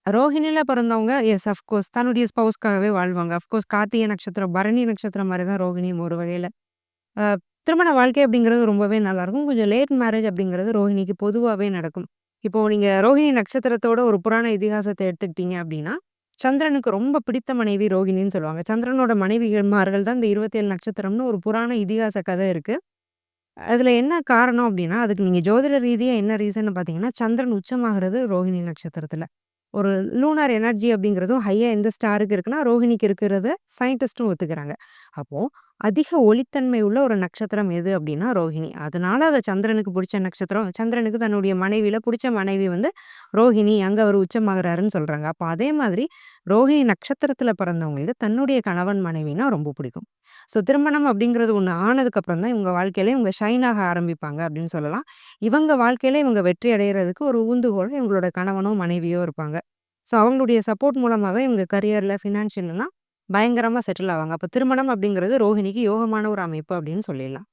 ரோஹிணில பிறந்தவங்க அஃப்கோர்ஸ் தன்னுடைய ஸ்பவுஸ்க்காகவே வாழ்வாங்க. அஃப்கோர்ஸ் கார்த்திகை நட்சத்திரம், பரணி நட்சத்திரம் மாரி தான் ரோகிணியும் ஒரு வகையில. அ திருமண வாழ்க்கை அப்படிங்கிறது ரொம்பவே நல்லாயிருக்கும். கொஞ்சம் லேட் மேரேஜ் அப்படிங்கிறது ரோஹிணிக்கு பொதுவாவே நடக்கும். இப்போ நீங்க ரோஹிணி நட்சத்திரத்தோட ஒரு புராண இதிகாசத்த எடுத்துக்கிட்டீங்க அப்படின்னா, சந்திரனுக்கு ரொம்ப பிடித்த மனைவி ரோகிணின்னு சொல்லுவாங்க. சந்திரனோட மனைவிமார்கள் தான் இந்த 27 நட்சத்திரம்னு ஒரு புராண இதிகாச கதை இருக்கு. அதுல என்ன காரணம் அப்டின்னா, அதுக்கு நீங்க ஜோதிட ரீதியா என்ன ரீசன்னு பார்த்தீங்கன்னா, சந்திரன் உச்சமாகுறது ரோஹிணி நட்சத்திரத்துல. ஒரு லூனார் எனர்ஜி அப்படிங்கிறதும் ஹையா எந்த ஸ்டாருக்கு இருக்குன்னா, ரோஹிணிக்கு இருக்கிறத சயின்டிஸ்ட்டும் ஒத்துக்கிறாங்க. அப்போ அதிக ஒளித்தன்மை உள்ள ஒரு நட்சத்திரம் எது அப்டின்னா ரோஹிணி. அதனால அத சந்திரனுக்கு புடிச்ச நட்சத்திரம். சந்திரனுக்கு தன்னுடைய மனைவியில புடிச்ச மனைவி வந்து ரோஹிணி. அங்க அவரு உச்சமாகுறாருன்னு சொல்றாங்க. அப்ப அதே மாதிரி ரோஹிணி நட்சத்திரத்துல பிறந்தவங்களுக்கு தன்னுடைய கணவன் மனைவினா ரொம்ப பிடிக்கும். ஸோ திருமணம் அப்படிங்கிறது ஒண்ணு ஆனதுக்கப்புறம் தான் இவங்க வாழ்க்கையில இவங்க ஷைன் ஆக ஆரம்பிப்பாங்க அப்படின்னு சொல்லலாம். இவங்க வாழ்க்கையில இவங்க வெற்றி அடையறதுக்கு ஒரு ஊந்துகோலா இவங்களோட கணவனோ, மனைவியோ இருப்பாங்க. ஸோ அவங்களுடைய சப்போர்ட் மூலமா தான் இவங்க கரியர்ல, ஃபினான்ஷியல்லாம் பயங்கரமா செட்டில் ஆவாங்க. அப்ப திருமணம் அப்படிங்கிறது ரோஹிணிக்கு யோகமான ஒரு அமைப்பு அப்படின்னு சொல்லிடலாம்.